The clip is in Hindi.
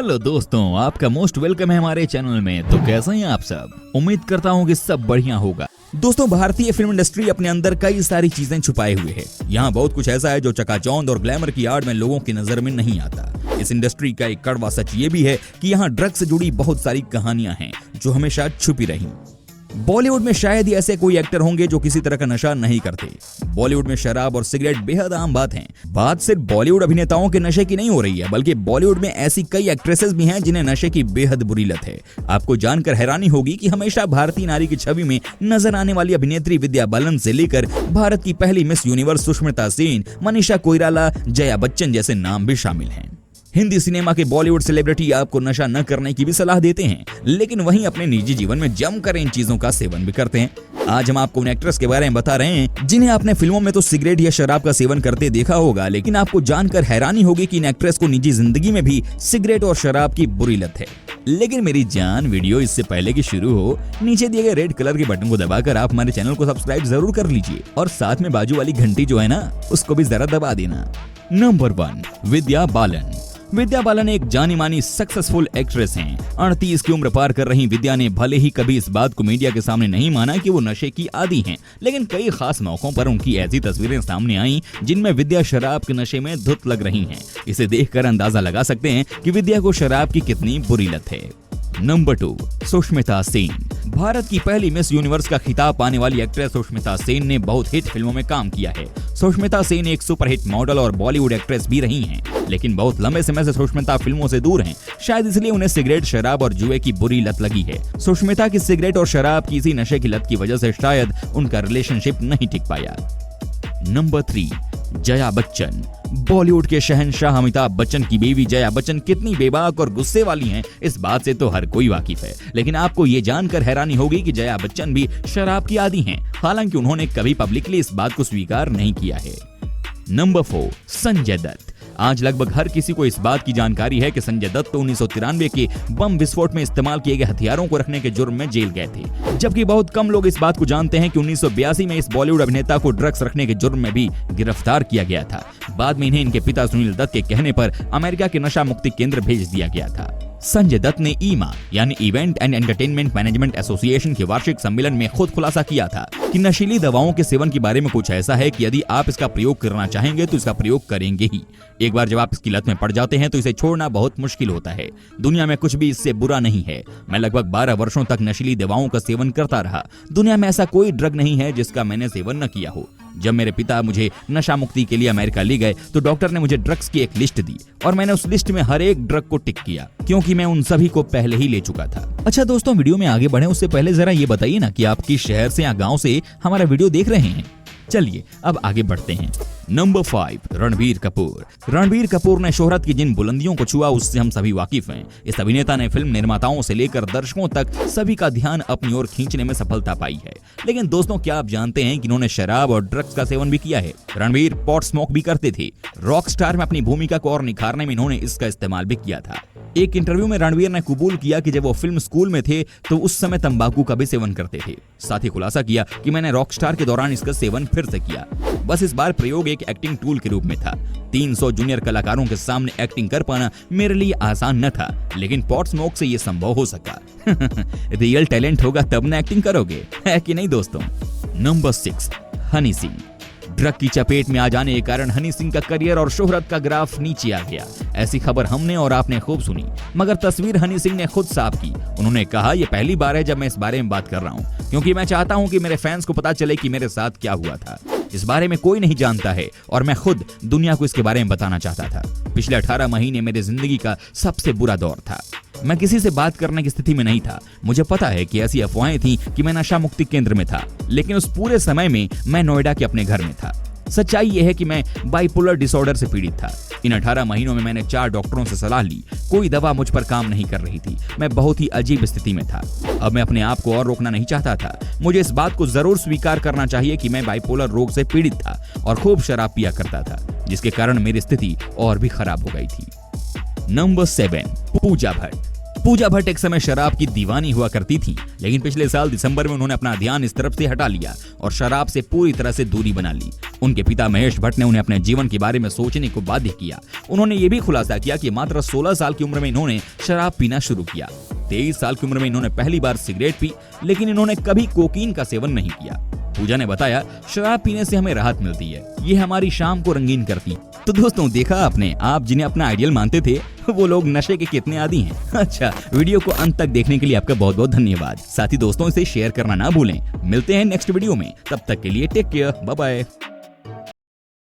हेलो दोस्तों, आपका मोस्ट वेलकम है हमारे चैनल में। तो कैसे हैं आप सब? उम्मीद करता हूं कि सब बढ़िया होगा। दोस्तों, भारतीय फिल्म इंडस्ट्री अपने अंदर कई सारी चीजें छुपाए हुए है। यहाँ बहुत कुछ ऐसा है जो चकाचौंध और ग्लैमर की आड़ में लोगों की नजर में नहीं आता। इस इंडस्ट्री का एक कड़वा सच ये भी है कि यहाँ ड्रग्स से जुड़ी बहुत सारी कहानियां हैं जो हमेशा छुपी रही। बॉलीवुड में शायद ही ऐसे कोई एक्टर होंगे जो किसी तरह का नशा नहीं करते। बॉलीवुड में शराब और सिगरेट बेहद आम बात है। बात सिर्फ बॉलीवुड अभिनेताओं के नशे की नहीं हो रही है, बल्कि बॉलीवुड में ऐसी कई एक्ट्रेसेस भी हैं जिन्हें नशे की बेहद बुरी लत है। आपको जानकर हैरानी होगी कि हमेशा भारतीय नारी की छवि में नजर आने वाली अभिनेत्री विद्या बालन से लेकर भारत की पहली मिस यूनिवर्स सुष्मिता सेन, मनीषा कोइराला, जया बच्चन जैसे नाम भी शामिल हैं। हिंदी सिनेमा के बॉलीवुड सेलिब्रिटी आपको नशा न करने की भी सलाह देते हैं, लेकिन वहीं अपने निजी जीवन में जमकर इन चीजों का सेवन भी करते हैं। आज हम आपको उन एक्ट्रेस के बारे में बता रहे हैं जिन्हें आपने फिल्मों में तो सिगरेट या शराब का सेवन करते देखा होगा, लेकिन आपको जानकर हैरानी होगी कि इन एक्ट्रेस को निजी जिंदगी में भी सिगरेट और शराब की बुरी लत है। लेकिन मेरी जान, वीडियो इससे पहले कि शुरू हो, नीचे दिए गए रेड कलर के बटन को दबाकर आप हमारे चैनल को सब्सक्राइब जरूर कर लीजिए और साथ में बाजू वाली घंटी जो है ना, उसको भी जरा दबा देना। नंबर 1, विद्या बालन। विद्या बालन एक जानी मानी सक्सेसफुल एक्ट्रेस हैं। 38 की उम्र पार कर रही विद्या ने भले ही कभी इस बात को मीडिया के सामने नहीं माना कि वो नशे की आदी हैं, लेकिन कई खास मौकों पर उनकी ऐसी तस्वीरें सामने आईं जिनमें विद्या शराब के नशे में धुत लग रही हैं। इसे देखकर अंदाजा लगा सकते हैं कि विद्या को शराब की कितनी बुरी लत है। नंबर 2, सुष्मिता सेन। भारत की पहली मिस यूनिवर्स का खिताब पाने वाली एक्ट्रेस सुष्मिता सेन ने बहुत हिट फिल्मों में काम किया है। सुष्मिता सेन एक सुपरहिट मॉडल और बॉलीवुड एक्ट्रेस भी रही हैं, लेकिन बहुत लंबे समय से सुष्मिता फिल्मों से दूर हैं। शायद इसलिए उन्हें सिगरेट, शराब और जुए की बुरी लत लगी है। सुष्मिता की सिगरेट और शराब की इसी नशे की लत की वजह से शायद उनका रिलेशनशिप नहीं टिक पाया। नंबर 3, जया बच्चन। बॉलीवुड के शहंशाह अमिताभ बच्चन की बीवी जया बच्चन कितनी बेबाक और गुस्से वाली हैं, इस बात से तो हर कोई वाकिफ है। लेकिन आपको ये जानकर हैरानी होगी कि जया बच्चन भी शराब की आदी हैं, हालांकि उन्होंने कभी पब्लिकली इस बात को स्वीकार नहीं किया है। नंबर 4, संजय दत्त। आज लगभग हर किसी को इस बात की जानकारी है कि संजय दत्त 1993 के बम विस्फोट में इस्तेमाल किए गए हथियारों को रखने के जुर्म में जेल गए थे, जबकि बहुत कम लोग इस बात को जानते हैं कि 1982 में इस बॉलीवुड अभिनेता को ड्रग्स रखने के जुर्म में भी गिरफ्तार किया गया था। बाद में इन्हें इनके पिता सुनील दत्त के कहने पर अमेरिका के नशा मुक्ति केंद्र भेज दिया गया था। संजय दत्त ने ईमा यानी event and entertainment management association के वार्षिक सम्मेलन में खुद खुलासा किया था कि नशीली दवाओं के सेवन के बारे में कुछ ऐसा है कि यदि आप इसका प्रयोग करना चाहेंगे तो इसका प्रयोग करेंगे ही। एक बार जब आप इसकी लत में पड़ जाते हैं तो इसे छोड़ना बहुत मुश्किल होता है। दुनिया में कुछ भी इससे बुरा नहीं है। मैं लगभग 12 वर्षों तक नशीली दवाओं का सेवन करता रहा। दुनिया में ऐसा कोई ड्रग नहीं है जिसका मैंने सेवन न किया हो। जब मेरे पिता मुझे नशा मुक्ति के लिए अमेरिका ले गए तो डॉक्टर ने मुझे ड्रग्स की एक लिस्ट दी और मैंने उस लिस्ट में हर एक ड्रग को टिक किया, क्योंकि मैं उन सभी को पहले ही ले चुका था। अच्छा दोस्तों, वीडियो में आगे बढ़े उससे पहले जरा ये बताइए ना कि आप किस शहर से या गांव से हमारा वीडियो देख रहे हैं। चलिए अब आगे बढ़ते हैं। नंबर 5, रणबीर कपूर। रणबीर कपूर ने शोहरत की जिन बुलंदियों को छुआ उससे हम सभी वाकिफ हैं। इस अभिनेता ने फिल्म निर्माताओं से लेकर दर्शकों तक सभी का ध्यान अपनी ओर खींचने में सफलता पाई है। लेकिन दोस्तों, क्या आप जानते हैं कि इन्होंने शराब और ड्रग्स का सेवन भी किया है? रणबीर पॉट स्मोक भी करते थे। रॉक स्टार में अपनी भूमिका को और निखारने में इन्होंने इसका इस्तेमाल भी किया था। एक इंटरव्यू में रणबीर ने कबूल किया कि जब वो फिल्म स्कूल में थे तो उस समय तंबाकू का भी सेवन करते थे। साथ ही खुलासा किया कि मैंने रॉक स्टार के दौरान इसका सेवन फिर से किया। बस इस बार प्रयोग एक एक्टिंग टूल के रूप में था। 300 जूनियर कलाकारों के सामने एक्टिंग कर पाना मेरे लिए आसान न था, लेकिन पॉट स्मोक से ये संभव हो सका। रियल टैलेंट होगा तब ना एक्टिंग करोगे, है कि नहीं दोस्तों? नंबर 6, हनी सिंह। ड्रग की चपेट में आ जाने के कारण हनी सिंह का करियर और शोहरत का ग्राफ नीचे आ गया। ऐसी खबर हमने और आपने खूब सुनी, मगर तस्वीर हनी सिंह ने खुद साफ की। उन्होंने कहा, ये पहली बार है जब मैं इस बारे में बात कर रहा हूँ, क्योंकि मैं चाहता हूँ कि मेरे फैंस को पता चले कि मेरे साथ क्या हुआ था। इस बारे में कोई नहीं जानता है और मैं खुद दुनिया को इसके बारे में बताना चाहता था। पिछले 18 महीने मेरी जिंदगी का सबसे बुरा दौर था। मैं किसी से बात करने की स्थिति में नहीं था। मुझे पता है कि ऐसी अफवाहें थी कि मैं नशा मुक्ति केंद्र में था, लेकिन उस पूरे समय में मैं नोएडा के अपने घर में था। सच्चाई यह है कि मैं बाइपोलर डिसऑर्डर से पीड़ित था। इन 18 महीनों में मैंने 4 डॉक्टरों से सलाह ली। कोई दवा मुझ पर काम नहीं कर रही थी। मैं बहुत ही अजीब स्थिति में था। अब मैं अपने आप को और रोकना नहीं चाहता था। मुझे इस बात को जरूर स्वीकार करना चाहिए कि मैं बाइपोलर रोग से पीड़ित था और खूब शराब पिया करता था, जिसके कारण मेरी स्थिति और भी खराब हो गई थी। नंबर 7, पूजा भट्ट। पूजा भट्ट एक समय शराब की दीवानी हुआ करती थी, लेकिन पिछले साल दिसंबर में उन्होंने अपना ध्यान इस तरफ से हटा लिया और शराब से पूरी तरह से दूरी बना ली। उनके पिता महेश भट्ट ने उन्हें अपने जीवन के बारे में सोचने को बाध्य किया। उन्होंने ये भी खुलासा किया कि मात्र 16 साल की उम्र में इन्होंने शराब पीना शुरू किया। 23 साल की उम्र में इन्होंने पहली बार सिगरेट पी, लेकिन इन्होंने कभी कोकीन का सेवन नहीं किया। पूजा ने बताया, शराब पीने से हमें राहत मिलती है, ये हमारी शाम को रंगीन करती। तो दोस्तों, देखा आपने, आप जिन्हें अपना आइडियल मानते थे वो लोग नशे के कितने आदी हैं। अच्छा, वीडियो को अंत तक देखने के लिए आपका बहुत बहुत धन्यवाद। साथ ही दोस्तों, इसे शेयर करना ना भूलें। मिलते हैं नेक्स्ट वीडियो में, तब तक के लिए टेक केयर, बाय बाय।